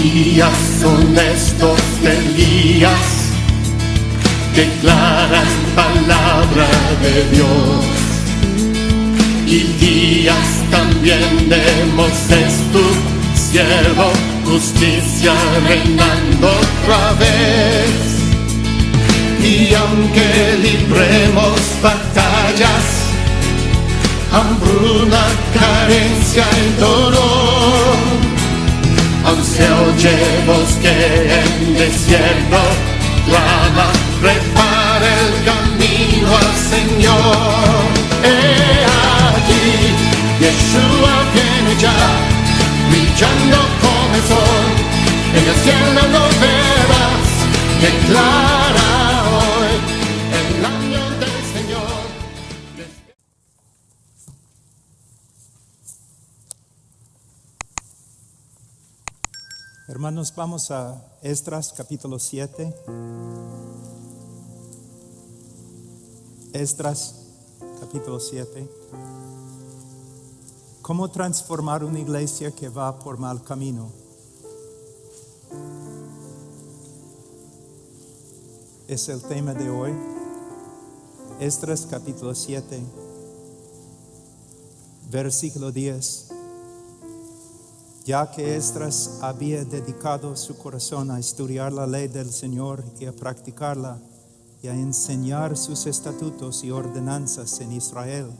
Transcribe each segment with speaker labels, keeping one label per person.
Speaker 1: Días son estos de Elías, declaran palabra de Dios. Y días también de Moisés, tu siervo, justicia reinando otra vez. Y aunque libremos batallas, hambruna, carencia y dolor, aun se oye voz que en desierto clama, prepara el camino al Señor. He aquí, Yeshua viene ya, brillando como el sol, en el cielo lo verás, declara hoy el año del Señor.
Speaker 2: Hermanos, vamos a Esdras capítulo 7. Esdras capítulo 7. ¿Cómo transformar una iglesia que va por mal camino? Es el tema de hoy. Esdras capítulo 7, versículo 10. Ya que Esdras había dedicado su corazón a estudiar la ley del Señor y a practicarla y a enseñar sus estatutos y ordenanzas en Israel.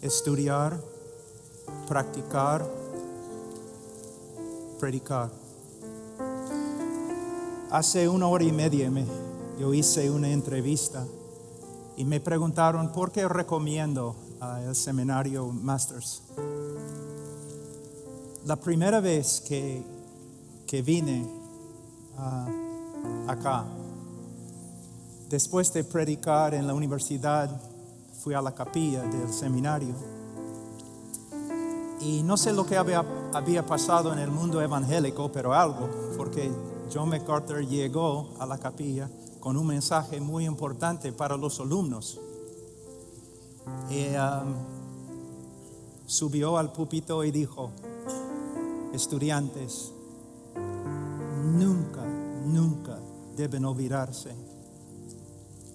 Speaker 2: Estudiar, practicar, predicar. Hace 1 hora y media yo hice una entrevista y me preguntaron por qué recomiendo el seminario Masters. La primera vez que vine acá, después de predicar en la universidad, fui a la capilla del seminario. Y no sé lo que había pasado en el mundo evangélico, pero algo, porque John MacArthur llegó a la capilla con un mensaje muy importante para los alumnos. Y subió al púlpito y dijo: estudiantes, nunca deben olvidarse.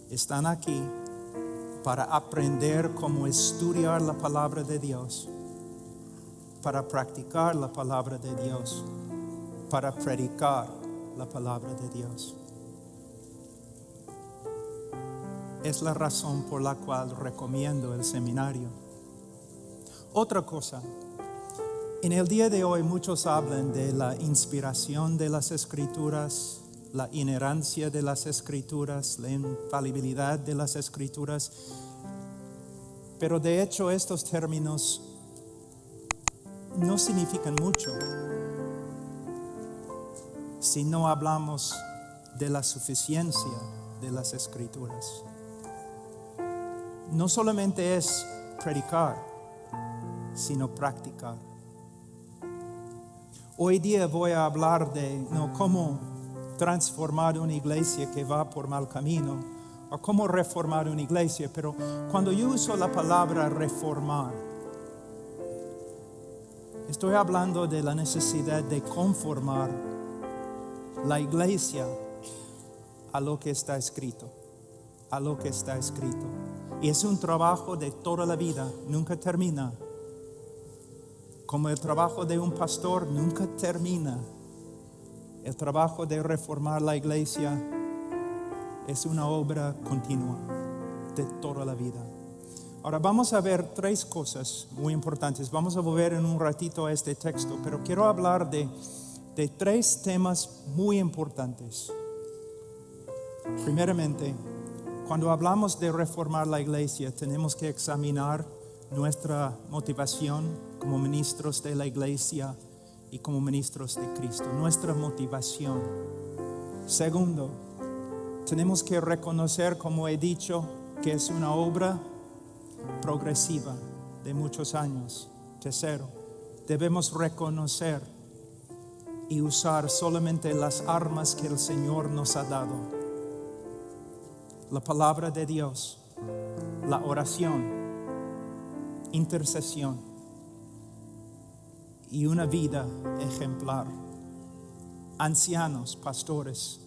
Speaker 2: Están aquí para aprender cómo estudiar la palabra de Dios, para practicar la palabra de Dios, para predicar la palabra de Dios. Es la razón por la cual recomiendo el seminario. Otra cosa. En el día de hoy muchos hablan de la inspiración de las Escrituras, la inerrancia de las Escrituras, la infalibilidad de las Escrituras. Pero de hecho estos términos no significan mucho si no hablamos de la suficiencia de las Escrituras. No solamente es predicar, sino practicar. Hoy día voy a hablar de cómo transformar una iglesia que va por mal camino o cómo reformar una iglesia, pero cuando yo uso la palabra reformar, estoy hablando de la necesidad de conformar la iglesia a lo que está escrito, a lo que está escrito. Y es un trabajo de toda la vida, nunca termina. Como el trabajo de un pastor nunca termina, el trabajo de reformar la iglesia es una obra continua de toda la vida. Ahora vamos a ver 3 cosas muy importantes. Vamos a volver en un ratito a este texto, pero quiero hablar de 3 temas muy importantes. Primeramente, cuando hablamos de reformar la iglesia, tenemos que examinar nuestra motivación como ministros de la iglesia y como ministros de Cristo, nuestra motivación. Segundo, tenemos que reconocer, como he dicho, que es una obra progresiva de muchos años. Tercero, debemos reconocer y usar solamente las armas que el Señor nos ha dado: la palabra de Dios, la oración, intercesión y una vida ejemplar ancianos, pastores,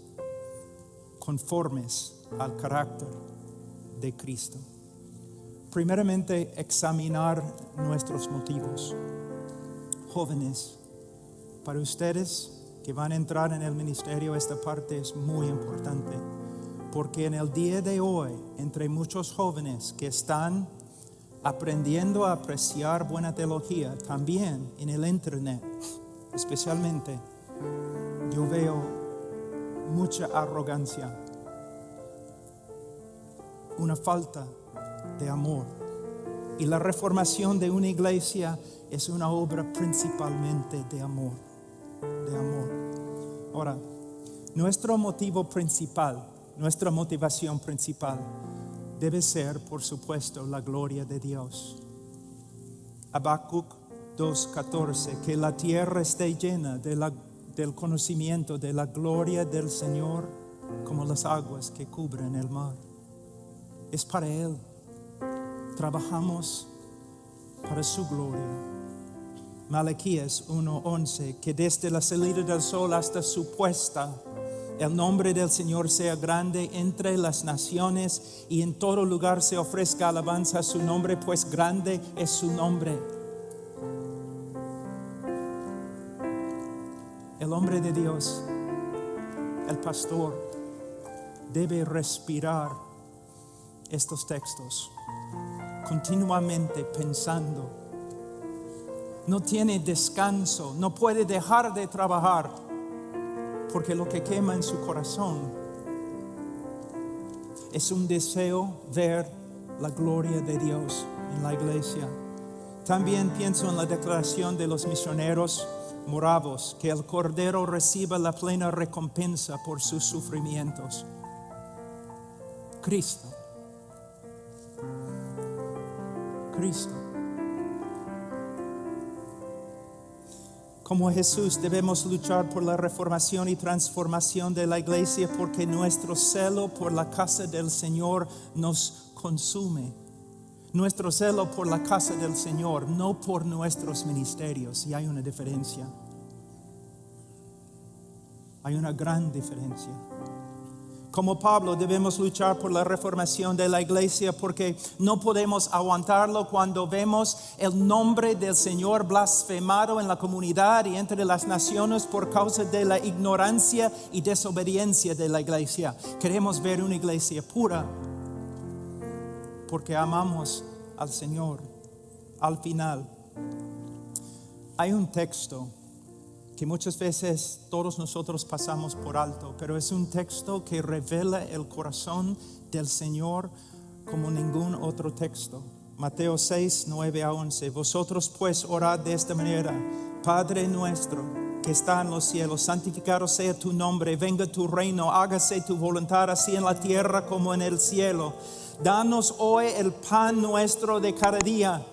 Speaker 2: conformes al carácter de Cristo. Primeramente, examinar nuestros motivos. Jóvenes, para ustedes que van a entrar en el ministerio, esta parte es muy importante, porque en el día de hoy, entre muchos jóvenes que están aprendiendo a apreciar buena teología, también en el internet, especialmente, yo veo mucha arrogancia, una falta de amor. Y la reformación de una iglesia es una obra principalmente de amor, de amor. Ahora, nuestro motivo principal, nuestra motivación principal debe ser, por supuesto, la gloria de Dios. Habacuc 2:14, que la tierra esté llena del conocimiento de la gloria del Señor como las aguas que cubren el mar. Es para Él. Trabajamos para su gloria. Malaquías 1:11, que desde la salida del sol hasta su puesta, el nombre del Señor sea grande entre las naciones y en todo lugar se ofrezca alabanza a su nombre, pues grande es su nombre. El hombre de Dios, el pastor, debe respirar estos textos continuamente pensando. No tiene descanso, no puede dejar de trabajar, porque lo que quema en su corazón es un deseo ver la gloria de Dios en la iglesia. También pienso en la declaración de los misioneros moravos, que el Cordero reciba la plena recompensa por sus sufrimientos. Cristo. Como Jesús debemos luchar por la reformación y transformación de la iglesia, porque nuestro celo por la casa del Señor nos consume. Nuestro celo por la casa del Señor, no por nuestros ministerios. Y hay una diferencia. Hay una gran diferencia. Como Pablo debemos luchar por la reformación de la iglesia, porque no podemos aguantarlo cuando vemos el nombre del Señor blasfemado en la comunidad y entre las naciones por causa de la ignorancia y desobediencia de la iglesia. Queremos ver una iglesia pura porque amamos al Señor. Al final, hay un texto que muchas veces todos nosotros pasamos por alto, pero es un texto que revela el corazón del Señor como ningún otro texto. Mateo 6, 9-11. Vosotros pues orad de esta manera: Padre nuestro que está en los cielos, santificado sea tu nombre, venga tu reino, hágase tu voluntad así en la tierra como en el cielo. Danos hoy el pan nuestro de cada día.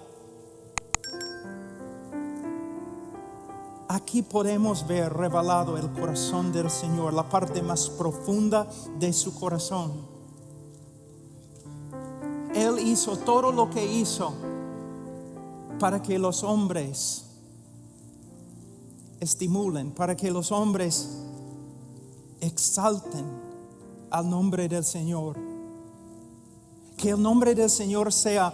Speaker 2: Aquí podemos ver revelado el corazón del Señor, la parte más profunda de su corazón. Él hizo todo lo que hizo para que los hombres estimulen, para que los hombres exalten al nombre del Señor. Que el nombre del Señor sea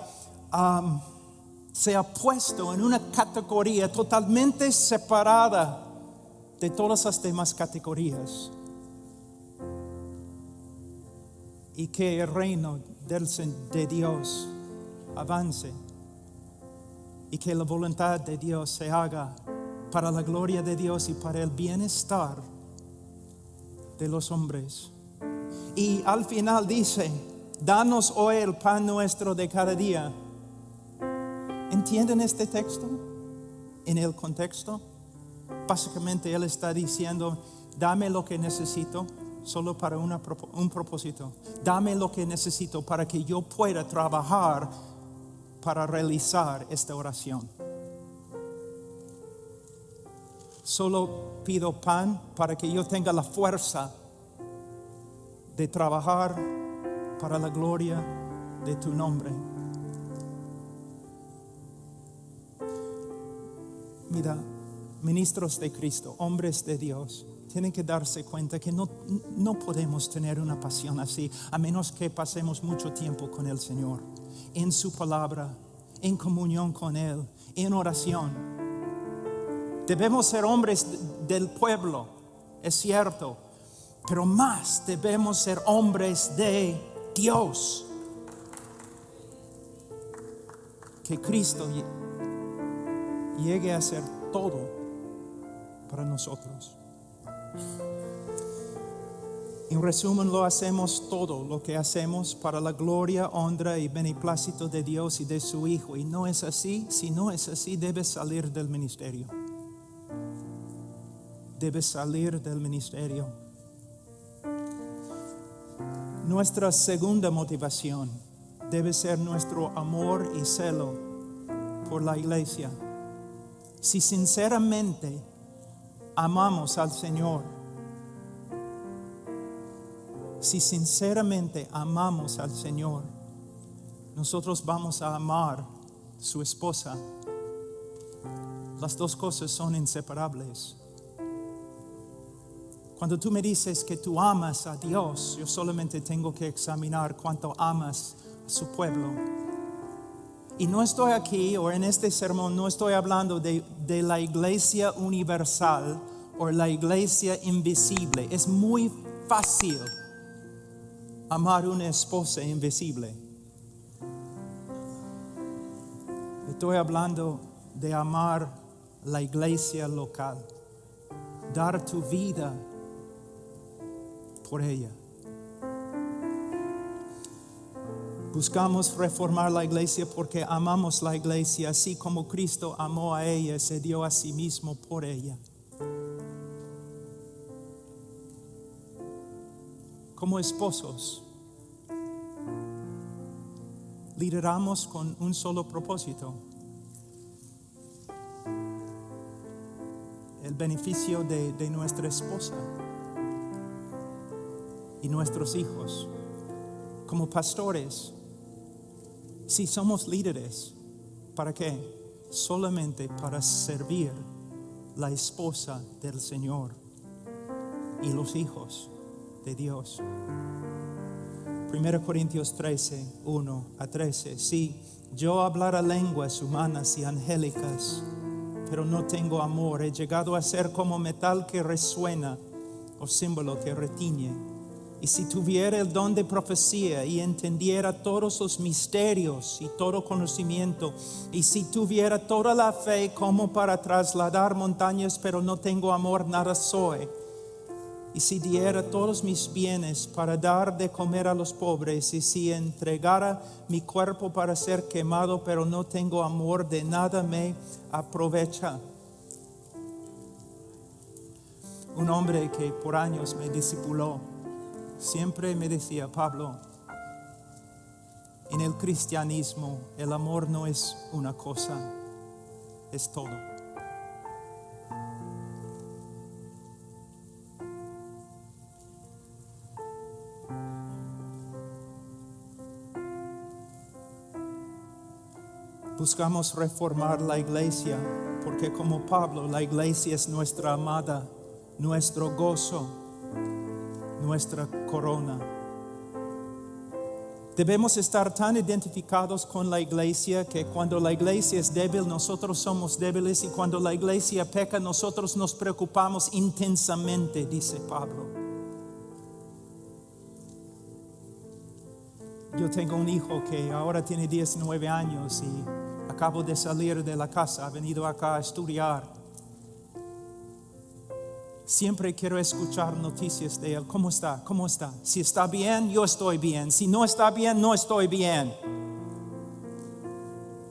Speaker 2: puesto en una categoría totalmente separada de todas las demás categorías, y que el reino de Dios avance y que la voluntad de Dios se haga para la gloria de Dios y para el bienestar de los hombres. Y al final dice: danos hoy el pan nuestro de cada día. ¿Entienden este texto? En el contexto, básicamente Él está diciendo: dame lo que necesito solo para un propósito. Dame lo que necesito para que yo pueda trabajar para realizar esta oración. Solo pido pan para que yo tenga la fuerza de trabajar para la gloria de tu nombre. Mira, ministros de Cristo, hombres de Dios, tienen que darse cuenta que no podemos tener una pasión así a menos que pasemos mucho tiempo con el Señor, en su palabra, en comunión con Él, en oración. Debemos ser hombres del pueblo, es cierto, pero más debemos ser hombres de Dios. Que Cristo llegue a ser todo para nosotros. En resumen, lo hacemos todo lo que hacemos para la gloria, honra y beneplácito de Dios y de su Hijo. Y no es así. Si no es así, debes salir del ministerio. Debes salir del ministerio. Nuestra segunda motivación debe ser nuestro amor y celo por la iglesia. Si sinceramente amamos al Señor, si sinceramente amamos al Señor, nosotros vamos a amar a su esposa. Las dos cosas son inseparables. Cuando tú me dices que tú amas a Dios, yo solamente tengo que examinar cuánto amas a su pueblo. Y no estoy aquí, o en este sermón, no estoy hablando de la iglesia universal o la iglesia invisible. Es muy fácil amar una esposa invisible. Estoy hablando de amar la iglesia local, dar tu vida por ella. Buscamos reformar la iglesia porque amamos la iglesia, así como Cristo amó a ella, se dio a sí mismo por ella. Como esposos, lideramos con un solo propósito: el beneficio de nuestra esposa y nuestros hijos. Como pastores, si somos líderes, ¿para qué? Solamente para servir la esposa del Señor y los hijos de Dios. 1 Corintios 13, 1 a 13. Si yo hablara lenguas humanas y angélicas, pero no tengo amor, he llegado a ser como metal que resuena o símbolo que retiñe. Y si tuviera el don de profecía y entendiera todos los misterios y todo conocimiento, y si tuviera toda la fe como para trasladar montañas, pero no tengo amor, nada soy. Y si diera todos mis bienes para dar de comer a los pobres, y si entregara mi cuerpo para ser quemado, pero no tengo amor, de nada me aprovecha. Un hombre que por años me discipuló siempre me decía: Pablo, en el cristianismo el amor no es una cosa, es todo. Buscamos reformar la iglesia porque, como Pablo, la iglesia es nuestra amada, nuestro gozo, nuestra corona. Debemos estar tan identificados con la iglesia que cuando la iglesia es débil, nosotros somos débiles, y cuando la iglesia peca, nosotros nos preocupamos intensamente, dice Pablo. Yo tengo un hijo que ahora tiene 19 años y acabo de salir de la casa, ha venido acá a estudiar. Siempre quiero escuchar noticias de él. ¿Cómo está? ¿Cómo está? Si está bien, yo estoy bien. Si no está bien, no estoy bien.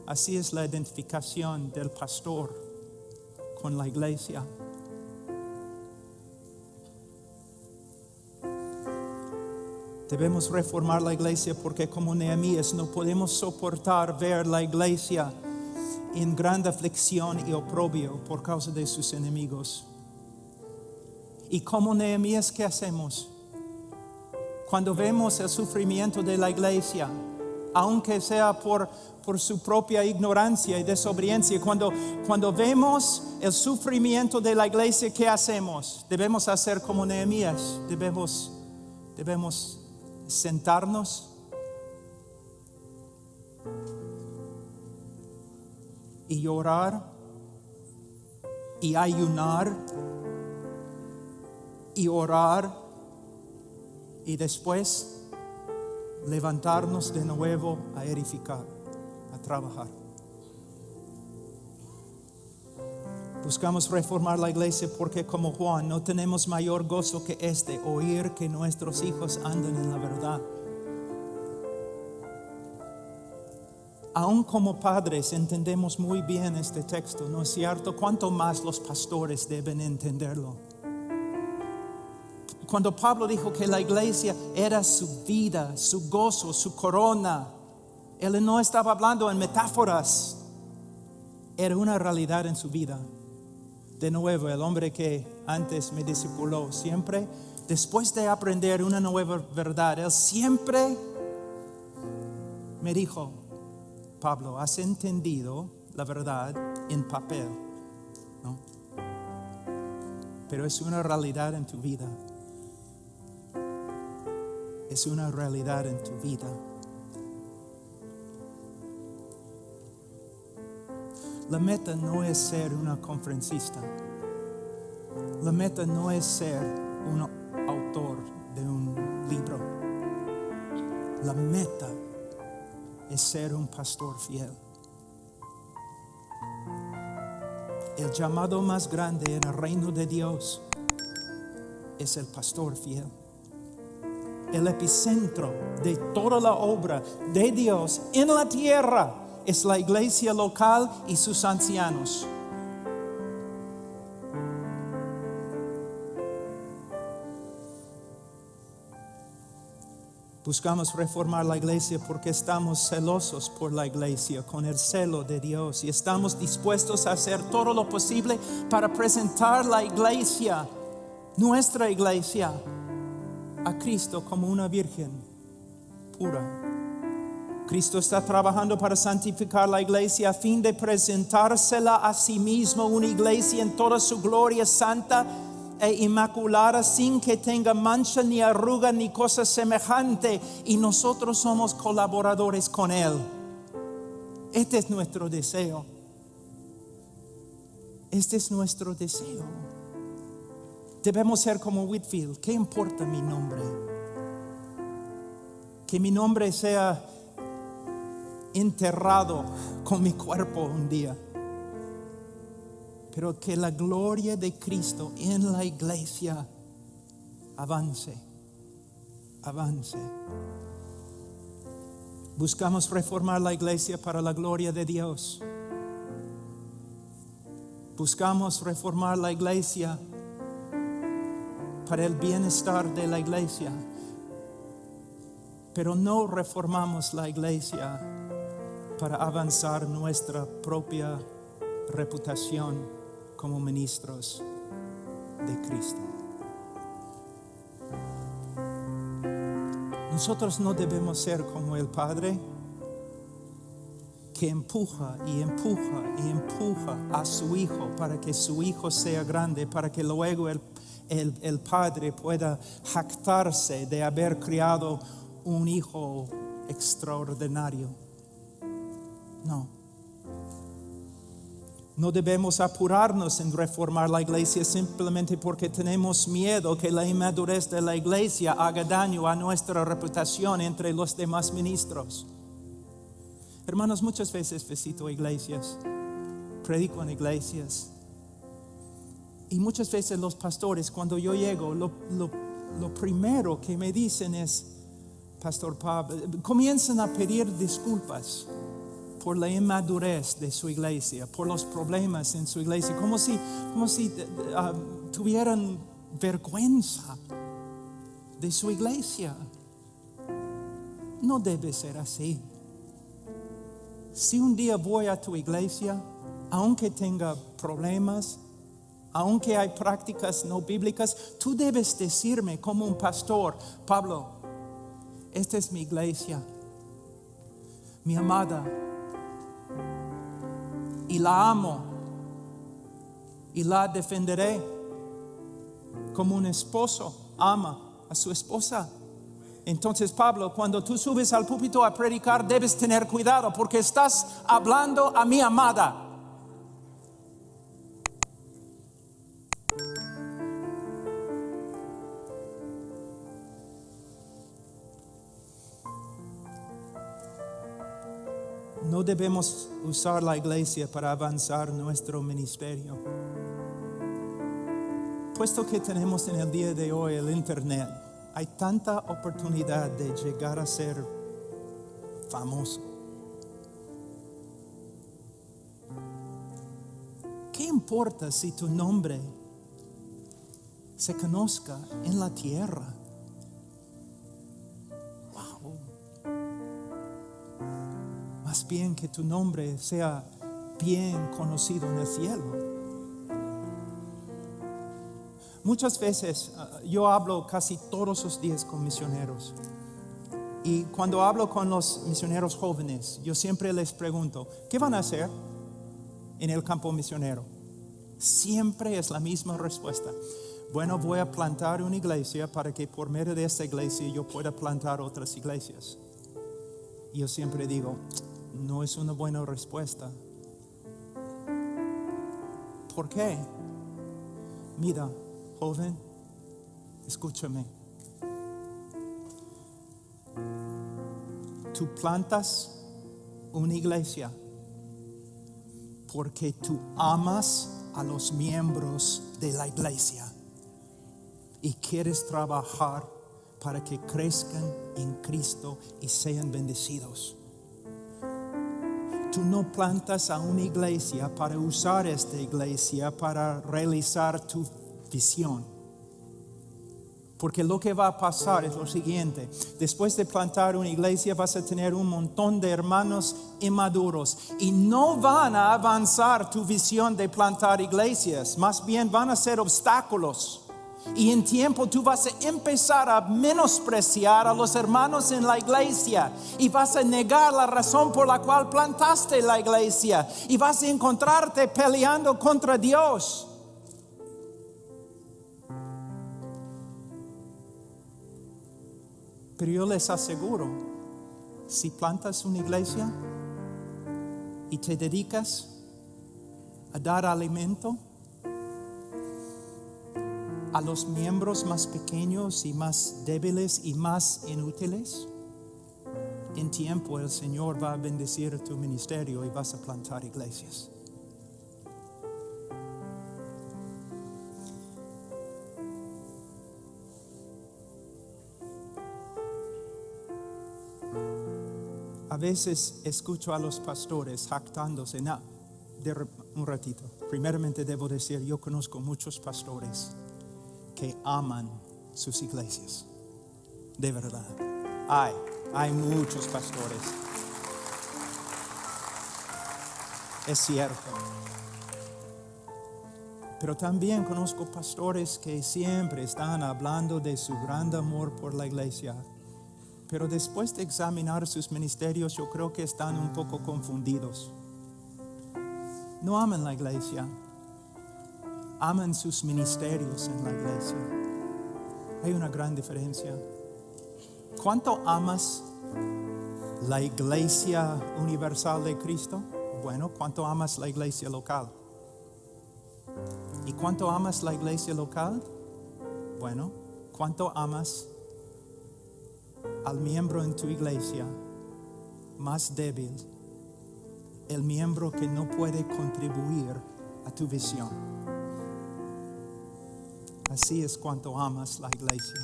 Speaker 2: Así es la identificación del pastor con la iglesia. Debemos reformar la iglesia porque, como Nehemías, no podemos soportar ver la iglesia en gran aflicción y oprobio por causa de sus enemigos. Y como Nehemías, ¿qué hacemos? Cuando vemos el sufrimiento de la iglesia, aunque sea por su propia ignorancia y desobediencia. Cuando vemos el sufrimiento de la iglesia, ¿qué hacemos? Debemos hacer como Nehemías. Debemos sentarnos y llorar y ayunar y orar y después levantarnos de nuevo a edificar, a trabajar. Buscamos reformar la iglesia porque, como Juan, no tenemos mayor gozo que oír que nuestros hijos andan en la verdad. Aún como padres entendemos muy bien este texto, ¿no es cierto? ¿Cuánto más los pastores deben entenderlo? Cuando Pablo dijo que la iglesia era su vida, su gozo, su corona, él no estaba hablando en metáforas, era una realidad en su vida. De nuevo, el hombre que antes me discipuló, siempre, después de aprender una nueva verdad, él siempre me dijo: Pablo, has entendido la verdad en papel, ¿no? Pero es una realidad en tu vida. Es una realidad en tu vida. La meta no es ser una conferencista. La meta no es ser un autor de un libro. La meta es ser un pastor fiel. El llamado más grande en el reino de Dios es el pastor fiel. El epicentro de toda la obra de Dios en la tierra es la iglesia local y sus ancianos. Buscamos reformar la iglesia porque estamos celosos por la iglesia, con el celo de Dios, y estamos dispuestos a hacer todo lo posible para presentar la iglesia, nuestra iglesia, a Cristo como una virgen pura. Cristo está trabajando para santificar la iglesia a fin de presentársela a sí mismo, una iglesia en toda su gloria santa e inmaculada, sin que tenga mancha ni arruga ni cosa semejante, y nosotros somos colaboradores con Él. Este es nuestro deseo. Este es nuestro deseo. Debemos ser como Whitfield. ¿Qué importa mi nombre? Que mi nombre sea enterrado con mi cuerpo un día, pero que la gloria de Cristo en la iglesia avance. Buscamos reformar la iglesia para la gloria de Dios. Buscamos reformar la iglesia para el bienestar de la iglesia, pero no reformamos la iglesia para avanzar nuestra propia reputación como ministros de Cristo. Nosotros no debemos ser como el Padre que empuja a su Hijo para que su Hijo sea grande, para que luego el Padre pueda jactarse de haber criado un Hijo extraordinario. No debemos apurarnos en reformar la iglesia simplemente porque tenemos miedo que la inmadurez de la iglesia haga daño a nuestra reputación entre los demás ministros. Hermanos, muchas veces visito iglesias, predico en iglesias, y muchas veces los pastores, cuando yo llego, lo primero que me dicen es: Pastor Pablo, comienzan a pedir disculpas por la inmadurez de su iglesia, por los problemas en su iglesia, como si tuvieran vergüenza de su iglesia. No debe ser así. Si un día voy a tu iglesia, aunque tenga problemas, aunque hay prácticas no bíblicas, tú debes decirme como un pastor: Pablo, esta es mi iglesia. mi amada, y la amo, y la defenderé como un esposo ama a su esposa. Entonces, Pablo, cuando tú subes al púlpito a predicar, debes tener cuidado porque estás hablando a mi amada. No debemos usar la iglesia para avanzar nuestro ministerio. Puesto que tenemos en el día de hoy el internet, hay tanta oportunidad de llegar a ser famoso. ¿Qué importa si tu nombre se conozca en la tierra? Wow. Más bien que tu nombre sea bien conocido en el cielo. Muchas veces yo hablo casi todos los días con misioneros. Y cuando hablo con los misioneros jóvenes, yo siempre les pregunto, ¿qué van a hacer en el campo misionero? Siempre es la misma respuesta. Bueno, voy a plantar una iglesia para que por medio de esta iglesia yo pueda plantar otras iglesias. Y yo siempre digo, no es una buena respuesta. ¿Por qué? Mira, joven, escúchame. Tú plantas una iglesia porque tú amas a los miembros de la iglesia y quieres trabajar para que crezcan en Cristo y sean bendecidos. Tú no plantas a una iglesia para usar esta iglesia para realizar tu visión. Porque lo que va a pasar es lo siguiente: después de plantar una iglesia vas a tener un montón de hermanos inmaduros y no van a avanzar tu visión de plantar iglesias, más bien van a ser obstáculos. Y en tiempo tú vas a empezar a menospreciar a los hermanos en la iglesia y vas a negar la razón por la cual plantaste la iglesia y vas a encontrarte peleando contra Dios. Pero yo les aseguro, si plantas una iglesia y te dedicas a dar alimento a los miembros más pequeños y más débiles y más inútiles, en tiempo el Señor va a bendecir tu ministerio y vas a plantar iglesias. A veces escucho a los pastores jactándose. Un ratito. Primeramente debo decir, yo conozco muchos pastores que aman sus iglesias. De verdad. Hay muchos pastores. Es cierto. Pero también conozco pastores que siempre están hablando de su gran amor por la iglesia. Pero después de examinar sus ministerios, yo creo que están un poco confundidos. No aman la iglesia, aman sus ministerios en la iglesia. Hay una gran diferencia. ¿Cuánto amas la iglesia universal de Cristo? Bueno, ¿cuánto amas la iglesia local? ¿Y cuánto amas la iglesia local? Bueno, ¿cuánto amas al miembro en tu iglesia más débil, el miembro que no puede contribuir a tu visión? Así es cuanto amas la iglesia.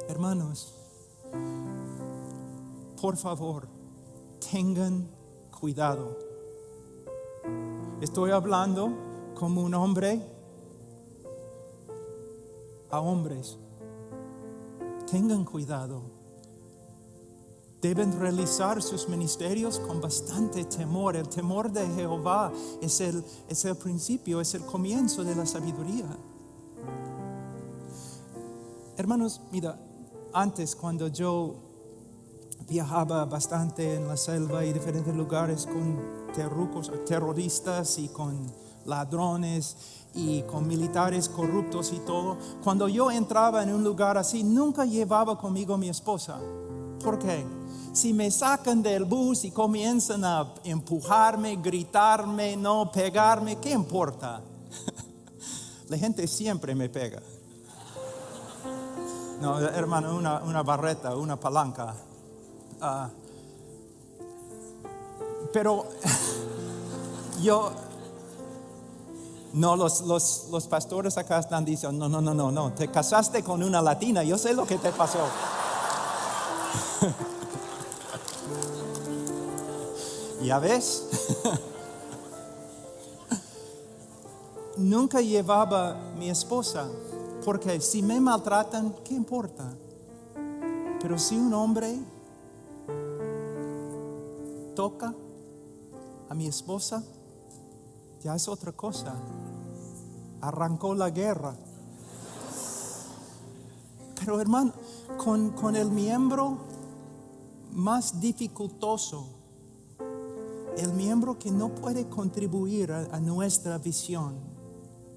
Speaker 2: Hermanos, por favor, tengan cuidado. Estoy hablando como un hombre a hombres. Tengan cuidado. Deben realizar sus ministerios con bastante temor. El temor de Jehová es el principio, es el comienzo de la sabiduría. Hermanos, mira, antes cuando yo viajaba bastante en la selva y diferentes lugares con terroristas y con ladrones y con militares corruptos y todo. Cuando yo entraba en un lugar así, nunca llevaba conmigo a mi esposa. ¿Por qué? Si me sacan del bus y comienzan a empujarme, gritarme, no pegarme, ¿qué importa? La gente siempre me pega. No, hermano, una barreta, una palanca. Pero yo, no, los pastores acá están diciendo, no, te casaste con una latina, yo sé lo que te pasó. ¿Ya ves? Nunca llevaba mi esposa, porque si me maltratan, ¿qué importa? Pero si un hombre toca a mi esposa, ya es otra cosa. Arrancó la guerra. Pero hermano, con el miembro más dificultoso, el miembro que no puede contribuir a nuestra visión,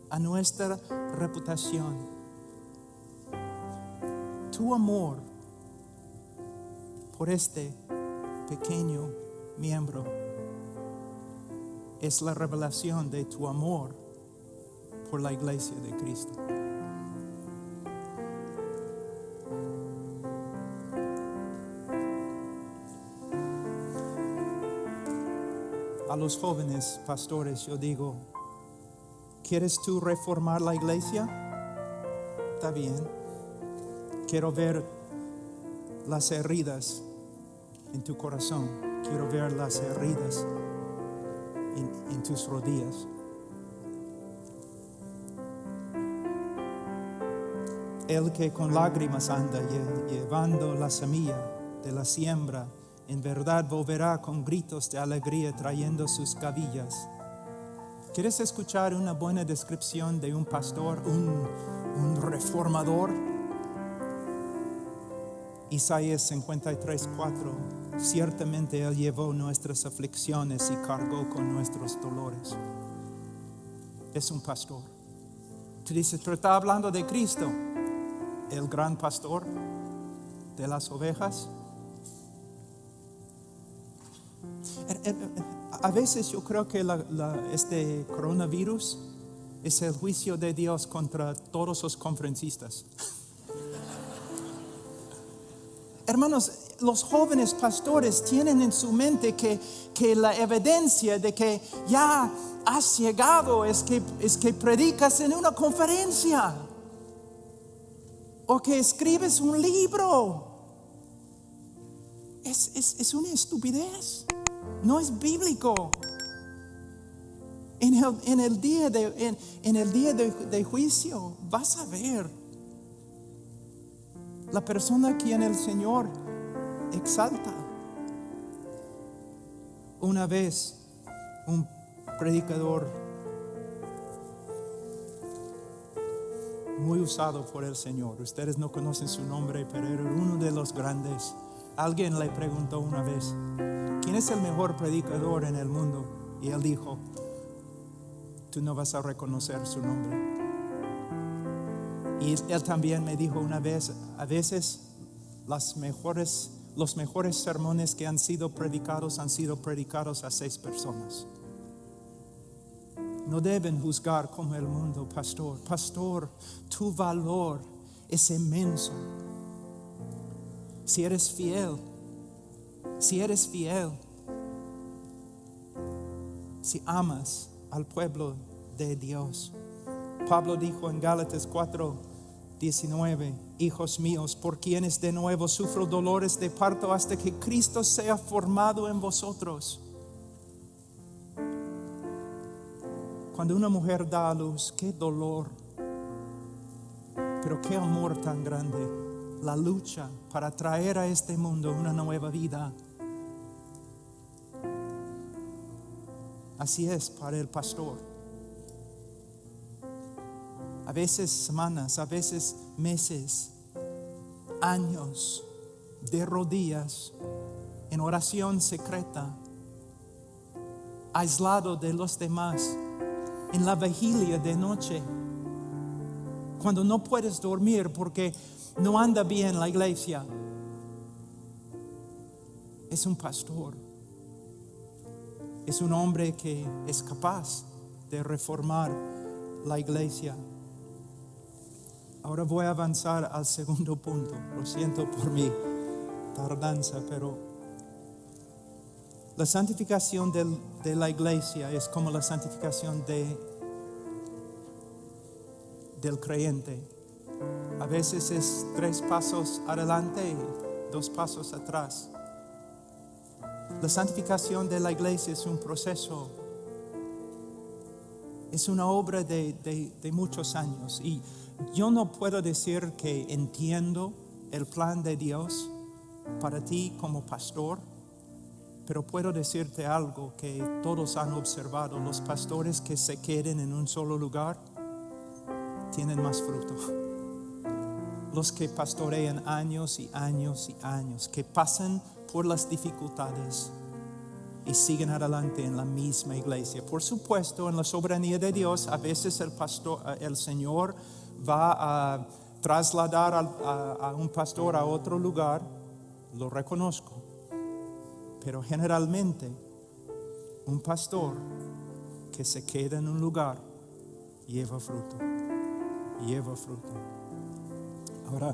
Speaker 2: a nuestra reputación, tu amor por este pequeño miembro es la revelación de tu amor por la iglesia de Cristo. A los jóvenes pastores yo digo, ¿quieres tú reformar la iglesia? Está bien. Quiero ver las heridas en tu corazón. Quiero ver las heridas en tus rodillas. El que con lágrimas anda llevando la semilla de la siembra, en verdad volverá con gritos de alegría trayendo sus gavillas. ¿Quieres escuchar una buena descripción de un pastor, un reformador? Isaías 53:4. Ciertamente Él llevó nuestras aflicciones y cargó con nuestros dolores. Es un pastor. Tú dices, pero está hablando de Cristo, el gran pastor de las ovejas. A veces yo creo que este coronavirus es el juicio de Dios contra todos los conferencistas. Hermanos, los jóvenes pastores tienen en su mente que la evidencia de que ya has llegado es que predicas en una conferencia o que escribes un libro. Es una estupidez. No es bíblico. En el día de juicio vas a ver la persona a quien el Señor exalta. Una vez un predicador muy usado por el Señor, ustedes no conocen su nombre, pero era uno de los grandes. Alguien le preguntó una vez, ¿quién es el mejor predicador en el mundo? Y él dijo, tú no vas a reconocer su nombre. Y él también me dijo una vez, a veces los mejores sermones que han sido predicados a 6 personas. No deben juzgar como el mundo, pastor. Pastor, tu valor es inmenso. Si eres fiel, si amas al pueblo de Dios. Pablo dijo en Gálatas 4:19, hijos míos, por quienes de nuevo sufro dolores de parto hasta que Cristo sea formado en vosotros. Cuando una mujer da a luz, qué dolor, pero qué amor tan grande. La lucha para traer a este mundo una nueva vida. Así es para el pastor. A veces semanas, a veces meses, años de rodillas, en oración secreta, aislado de los demás, en la vigilia de noche, cuando no puedes dormir porque no anda bien la iglesia. Es un pastor, es un hombre que es capaz de reformar la iglesia. Ahora voy a avanzar al segundo punto. Lo siento por mi tardanza, pero la santificación de la iglesia es como la santificación del creyente. A veces es 3 pasos adelante y 2 pasos atrás. La santificación de la iglesia es un proceso, es una obra de muchos años. Y yo no puedo decir que entiendo el plan de Dios para ti como pastor, pero puedo decirte algo que todos han observado: los pastores que se queden en un solo lugar tienen más fruto. Los que pastorean años y años y años, que pasan por las dificultades y siguen adelante en la misma iglesia. Por supuesto, en la soberanía de Dios, a veces el Señor va a trasladar a un pastor a otro lugar, lo reconozco. Pero generalmente, un pastor que se queda en un lugar lleva fruto. Ahora,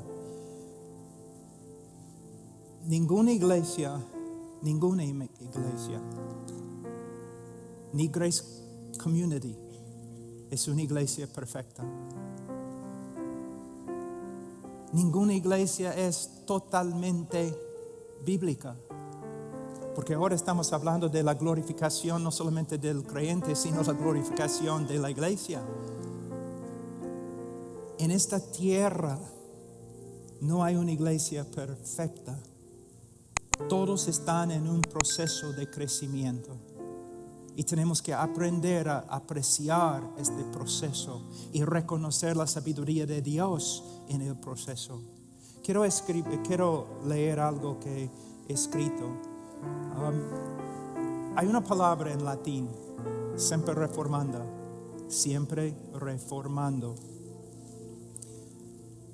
Speaker 2: ninguna iglesia, ni Grace Community es una iglesia perfecta. Ninguna iglesia es totalmente bíblica. Porque ahora estamos hablando de la glorificación no solamente del creyente, sino la glorificación de la iglesia. En esta tierra no hay una iglesia perfecta. Todos están en un proceso de crecimiento. Y tenemos que aprender a apreciar este proceso y reconocer la sabiduría de Dios en el proceso. Quiero leer algo que he escrito. Hay una palabra en latín, semper reformanda, siempre reformando.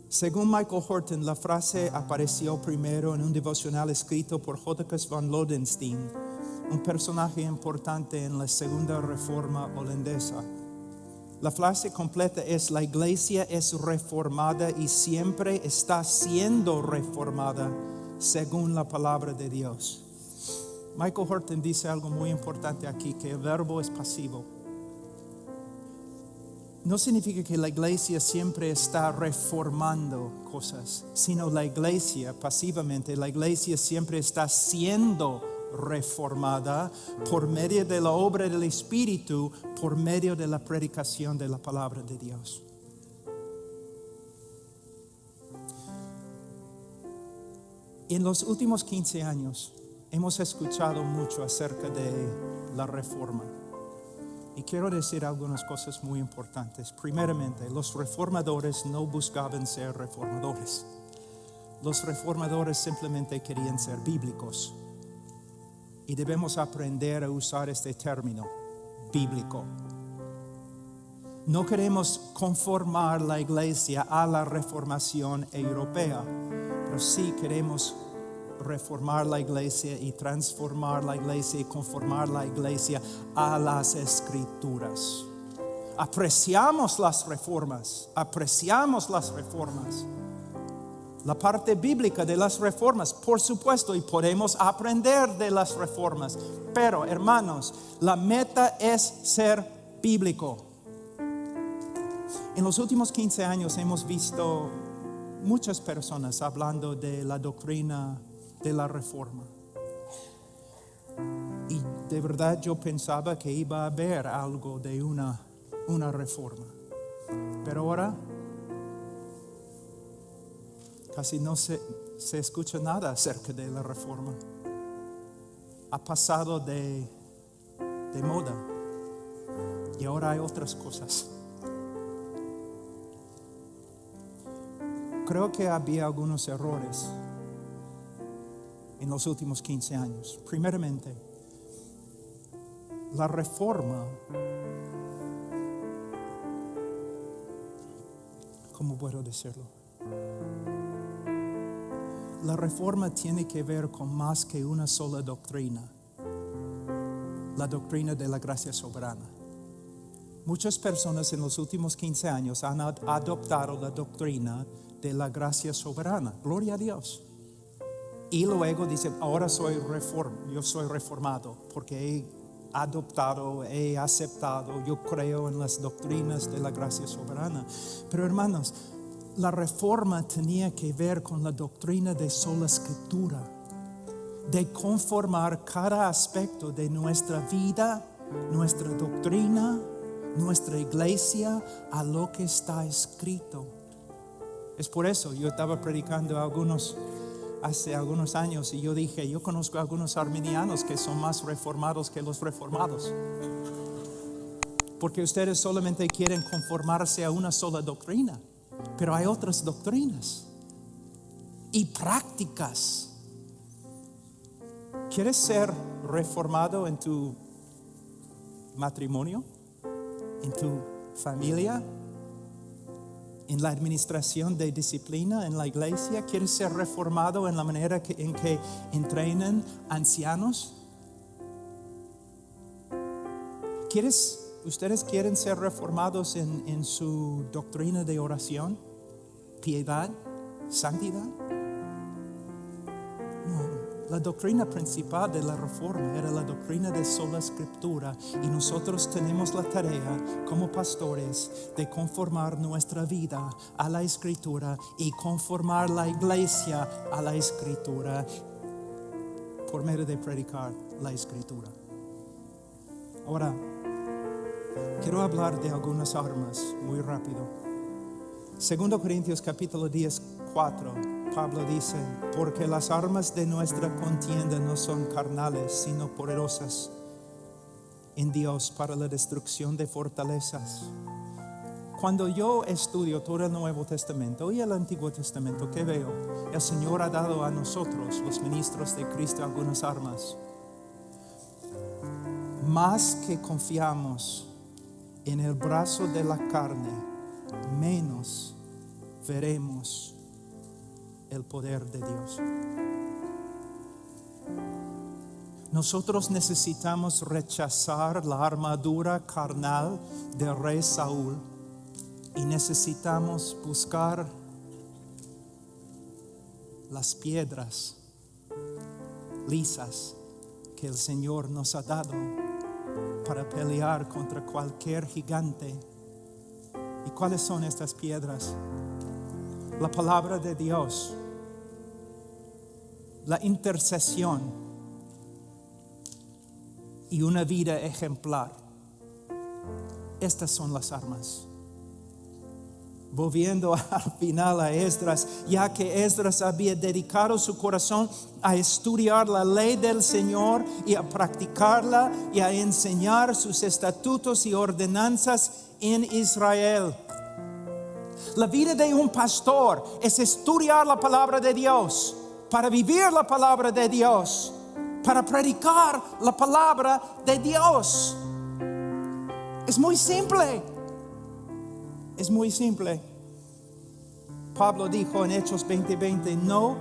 Speaker 2: Según Michael Horton, la frase apareció primero en un devocional escrito por Jacques van Lodenstein, un personaje importante en la segunda reforma holandesa. La frase completa es: la iglesia es reformada y siempre está siendo reformada según la palabra de Dios. Michael Horton dice algo muy importante aquí, que el verbo es pasivo. No significa que la iglesia siempre está reformando cosas, sino la iglesia, pasivamente, la iglesia siempre está siendo reformada por medio de la obra del Espíritu, por medio de la predicación de la palabra de Dios. En los últimos 15 años hemos escuchado mucho acerca de la reforma. Y quiero decir algunas cosas muy importantes. Primeramente, los reformadores no buscaban ser reformadores. Los reformadores simplemente querían ser bíblicos. Y debemos aprender a usar este término, bíblico. No queremos conformar la iglesia a la reformación europea, pero sí queremos reformar la iglesia y transformar la iglesia y conformar la iglesia a las Escrituras. Apreciamos las reformas. La parte bíblica de las reformas, por supuesto, y podemos aprender de las reformas. Pero, hermanos, la meta es ser bíblico. En los últimos 15 años hemos visto muchas personas hablando de la doctrina de la reforma. Y de verdad yo pensaba que iba a haber algo de una reforma. Pero ahora casi no se escucha nada acerca de la reforma. Ha pasado de moda. Y ahora hay otras cosas. Creo que había algunos errores en los últimos 15 años. Primeramente, la reforma, ¿cómo puedo decirlo? La reforma tiene que ver con más que una sola doctrina, la doctrina de la gracia soberana. Muchas personas en los últimos 15 años han adoptado la doctrina de la gracia soberana. Gloria a Dios. Y luego dicen, ahora yo soy reformado porque he adoptado, he aceptado, yo creo en las doctrinas de la gracia soberana. Pero hermanos, la reforma tenía que ver con la doctrina de sola escritura, de conformar cada aspecto de nuestra vida, nuestra doctrina, nuestra iglesia a lo que está escrito. Es por eso yo estaba predicando hace algunos años y yo dije, yo conozco a algunos arminianos que son más reformados que los reformados, porque ustedes solamente quieren conformarse a una sola doctrina, pero hay otras doctrinas y prácticas. ¿Quieres ser reformado en tu matrimonio, en tu familia, en la administración de disciplina en la iglesia? ¿Quieres ser reformado en la manera en que entrenan ancianos? ¿Ustedes quieren ser reformados en su doctrina de oración, piedad, santidad? No. La doctrina principal de la reforma era la doctrina de sola escritura, y nosotros tenemos la tarea como pastores de conformar nuestra vida a la escritura y conformar la iglesia a la escritura por medio de predicar la escritura. Ahora, quiero hablar de algunas armas muy rápido. 2 Corintios capítulo 10, 4. Pablo dice, porque las armas de nuestra contienda no son carnales, sino poderosas en Dios para la destrucción de fortalezas. Cuando yo estudio todo el Nuevo Testamento y el Antiguo Testamento, ¿qué veo? El Señor ha dado a nosotros, los ministros de Cristo, algunas armas. Más que confiamos en el brazo de la carne, menos veremos el poder de Dios. Nosotros necesitamos rechazar la armadura carnal del rey Saúl y necesitamos buscar las piedras lisas que el Señor nos ha dado para pelear contra cualquier gigante. ¿Y cuáles son estas piedras? La palabra de Dios, la intercesión y una vida ejemplar. Estas son las armas. Volviendo al final a Esdras, ya que Esdras había dedicado su corazón a estudiar la ley del Señor y a practicarla y a enseñar sus estatutos y ordenanzas en Israel. La vida de un pastor es estudiar la palabra de Dios, para vivir la palabra de Dios, para predicar la palabra de Dios. Es muy simple. Es muy simple. Pablo dijo en Hechos 20:20, no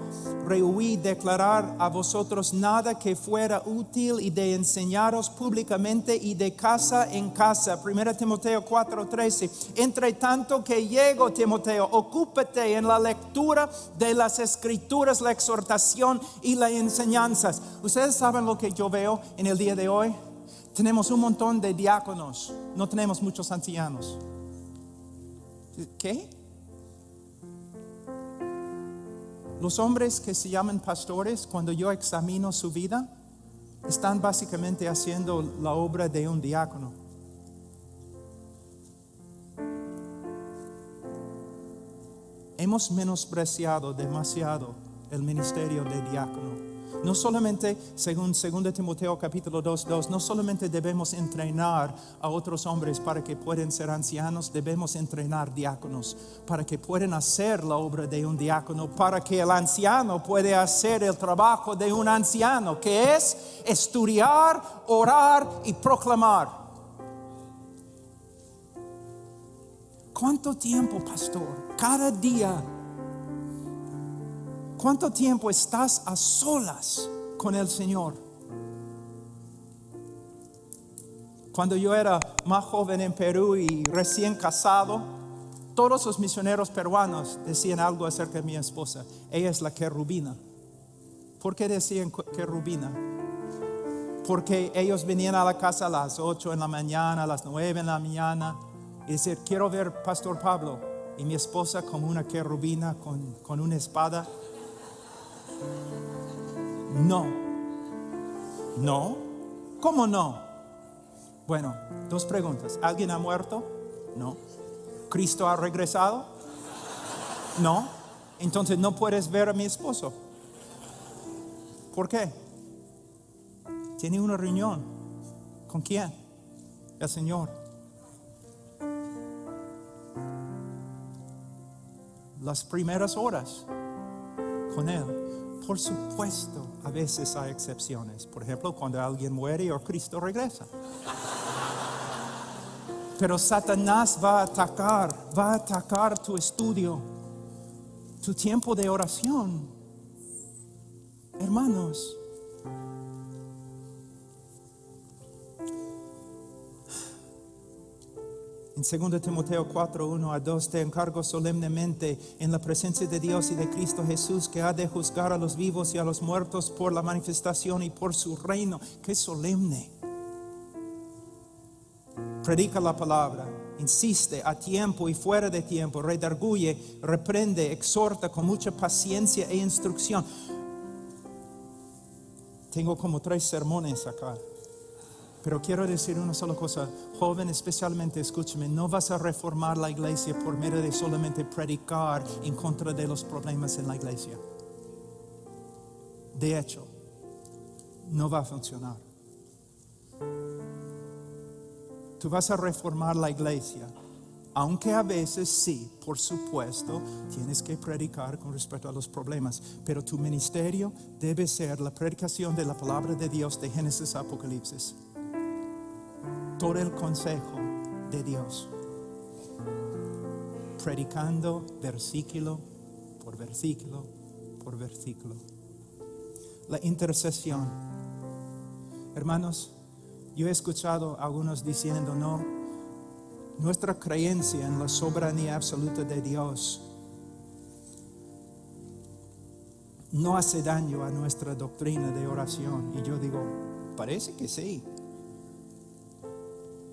Speaker 2: rehuí declarar a vosotros nada que fuera útil y de enseñaros públicamente y de casa en casa. 1 Timoteo 4:13, entre tanto que llego, Timoteo, ocúpate en la lectura de las escrituras, la exhortación y las enseñanzas. Ustedes saben lo que yo veo en el día de hoy. Tenemos un montón de diáconos, no tenemos muchos ancianos. ¿Qué? Los hombres que se llaman pastores, cuando yo examino su vida, están básicamente haciendo la obra de un diácono. Hemos menospreciado demasiado el ministerio de diácono. No solamente, según 2 Timoteo capítulo 2:2, no solamente debemos entrenar a otros hombres para que puedan ser ancianos, debemos entrenar diáconos para que puedan hacer la obra de un diácono, para que el anciano pueda hacer el trabajo de un anciano, que es estudiar, orar y proclamar. ¿Cuánto tiempo, pastor? Cada día. ¿Cuánto tiempo estás a solas con el Señor? Cuando yo era más joven en Perú y recién casado, todos los misioneros peruanos decían algo acerca de mi esposa. Ella es la querubina. ¿Por qué decían querubina? Porque ellos venían a la casa a las 8 en la mañana, a las 9 en la mañana, y decían, quiero ver Pastor Pablo. Y mi esposa como una querubina con una espada. No. ¿Cómo no? Bueno, 2 preguntas. ¿Alguien ha muerto? No. ¿Cristo ha regresado? No. Entonces no puedes ver a mi esposo. ¿Por qué? Tiene una reunión. ¿Con quién? El Señor. Las primeras horas con Él. Por supuesto, a veces hay excepciones. Por ejemplo, cuando alguien muere o Cristo regresa. Pero Satanás va a atacar tu estudio, tu tiempo de oración. Hermanos, en 2 Timoteo 4:1-2 te encargo solemnemente en la presencia de Dios y de Cristo Jesús, que ha de juzgar a los vivos y a los muertos por la manifestación y por su reino. ¡Qué solemne! Predica la palabra, insiste a tiempo y fuera de tiempo, redarguye, reprende, exhorta con mucha paciencia e instrucción. Tengo como 3 sermones acá. Pero quiero decir una sola cosa, joven, especialmente escúchame, no vas a reformar la iglesia por medio de solamente predicar en contra de los problemas en la iglesia. De hecho, no va a funcionar. Tú vas a reformar la iglesia, aunque a veces sí, por supuesto, tienes que predicar con respecto a los problemas, pero tu ministerio debe ser la predicación de la palabra de Dios de Génesis a Apocalipsis. Todo el consejo de Dios, predicando versículo por versículo por versículo. La intercesión. Hermanos, yo he escuchado a algunos diciendo, no, nuestra creencia en la soberanía absoluta de Dios no hace daño a nuestra doctrina de oración. Y yo digo, parece que sí.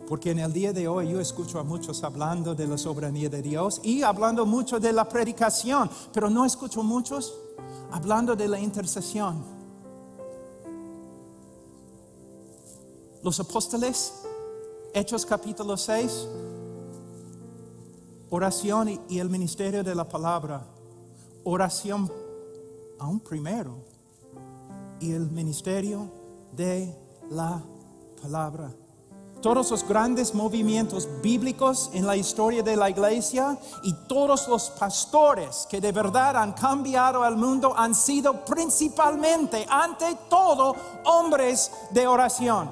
Speaker 2: Porque en el día de hoy yo escucho a muchos hablando de la soberanía de Dios y hablando mucho de la predicación, pero no escucho muchos hablando de la intercesión. Los apóstoles, Hechos capítulo 6, oración y el ministerio de la palabra. Oración aún primero y el ministerio de la palabra. Todos los grandes movimientos bíblicos en la historia de la iglesia y todos los pastores que de verdad han cambiado al mundo han sido principalmente, ante todo, hombres de oración.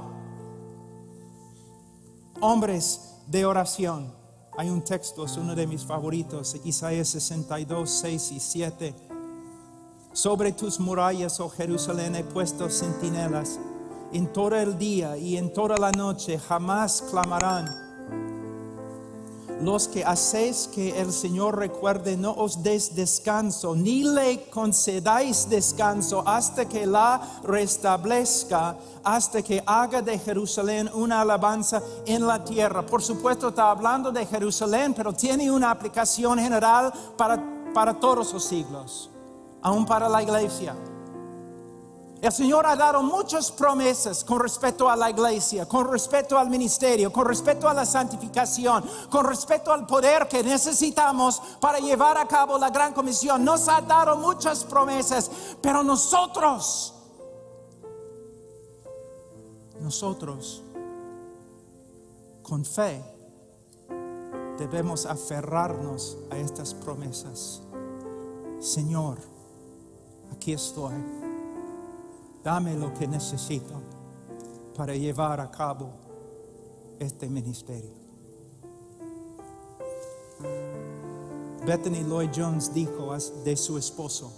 Speaker 2: Hombres de oración. Hay un texto, es uno de mis favoritos, Isaías 62, 6 y 7. Sobre tus murallas, oh Jerusalén, he puesto centinelas. En todo el día y en toda la noche jamás clamarán. Los que hacéis que el Señor recuerde, no os des descanso, ni le concedáis descanso hasta que la restablezca, hasta que haga de Jerusalén una alabanza en la tierra. Por supuesto está hablando de Jerusalén, pero tiene una aplicación general para todos los siglos, aún para la iglesia. El Señor ha dado muchas promesas con respecto a la iglesia, con respecto al ministerio, con respecto a la santificación, con respecto al poder que necesitamos para llevar a cabo la gran comisión. Nos ha dado muchas promesas, pero nosotros nosotros, con fe, debemos aferrarnos a estas promesas. Señor, aquí estoy. Dame lo que necesito para llevar a cabo este ministerio. Bethany Lloyd Jones dijo de su esposo.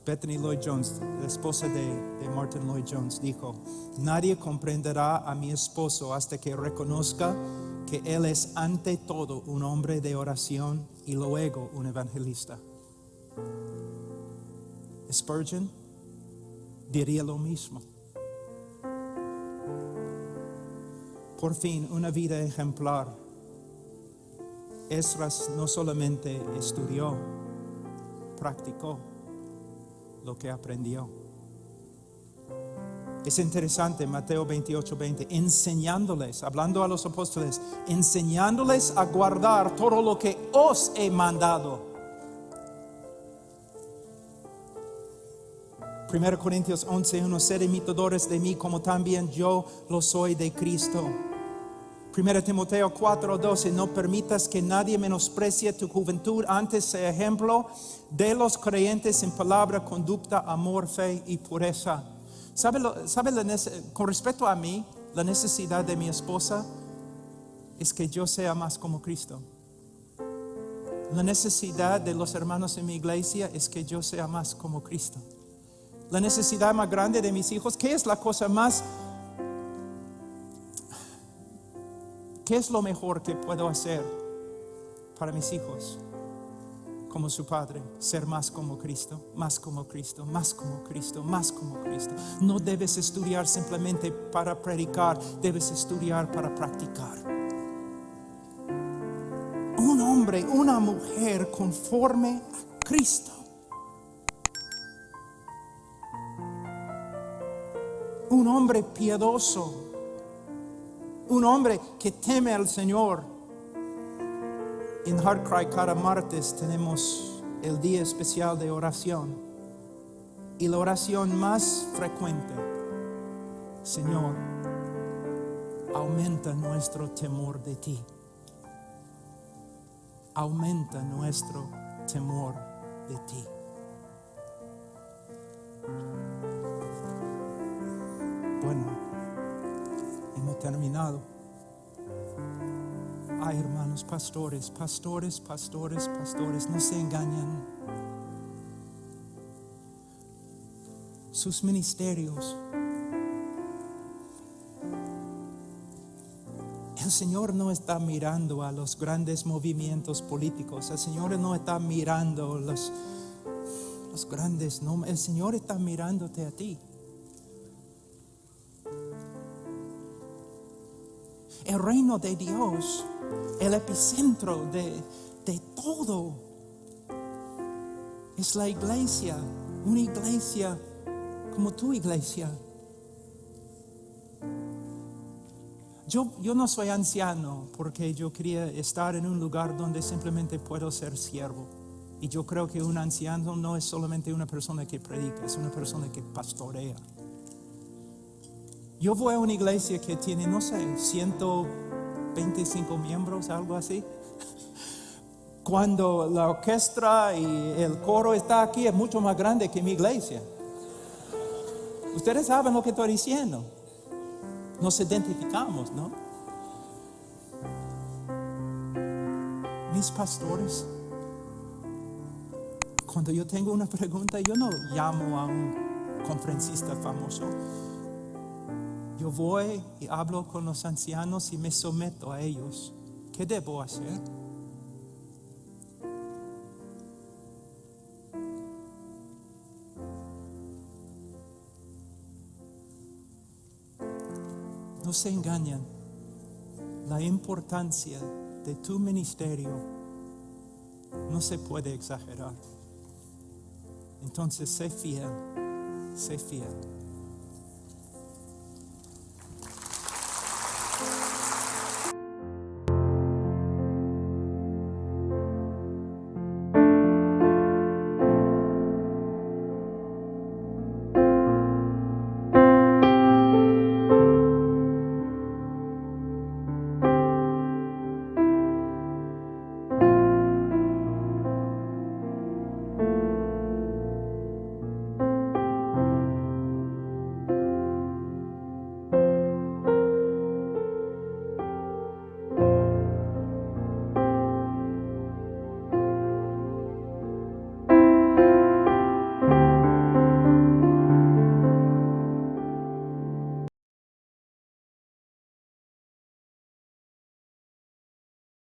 Speaker 2: Bethany Lloyd Jones, la esposa de Martin Lloyd Jones, dijo: nadie comprenderá a mi esposo hasta que reconozca que él es ante todo un hombre de oración y luego un evangelista. Spurgeon diría lo mismo. Por fin, una vida ejemplar. Esdras no solamente estudió, practicó lo que aprendió. Es interesante, Mateo 28:20, enseñándoles, hablando a los apóstoles, enseñándoles a guardar todo lo que os he mandado. 1 Corintios 11:1, sed imitadores de mí como también yo lo soy de Cristo. 1 Timoteo 4:12, no permitas que nadie menosprecie tu juventud, antes sea ejemplo de los creyentes en palabra, conducta, amor, fe y pureza. ¿Sabe con respecto a mí, la necesidad de mi esposa es que yo sea más como Cristo? La necesidad de los hermanos en mi iglesia es que yo sea más como Cristo. La necesidad más grande de mis hijos, ¿qué es la cosa más? ¿Qué es lo mejor que puedo hacer para mis hijos? Como su padre, ser más como Cristo, más como Cristo, más como Cristo, más como Cristo. No debes estudiar simplemente para predicar, debes estudiar para practicar. Un hombre, una mujer conforme a Cristo. Un hombre piadoso. Un hombre que teme al Señor. En Heart Cry cada martes tenemos el día especial de oración. Y la oración más frecuente: Señor, aumenta nuestro temor de ti. Aumenta nuestro temor de ti. Bueno, hemos terminado. Ay, hermanos, pastores, no se engañan. Sus ministerios. El Señor no está mirando a los grandes movimientos políticos. El Señor no está mirando los grandes nombres. El Señor está mirándote a ti. El reino de Dios, el epicentro de todo, es la iglesia, una iglesia como tu iglesia. Yo no soy anciano porque yo quería estar en un lugar donde simplemente puedo ser siervo. Y yo creo que un anciano no es solamente una persona que predica, es una persona que pastorea. Yo voy a una iglesia que tiene, 125 miembros, algo así. Cuando la orquesta y el coro está aquí, es mucho más grande que mi iglesia. Ustedes saben lo que estoy diciendo. Nos identificamos, ¿no? Mis pastores, cuando yo tengo una pregunta, yo no llamo a un conferencista famoso. Yo voy y hablo con los ancianos y me someto a ellos. ¿Qué debo hacer? No se engañan. La importancia de tu ministerio no se puede exagerar. Entonces, sé fiel.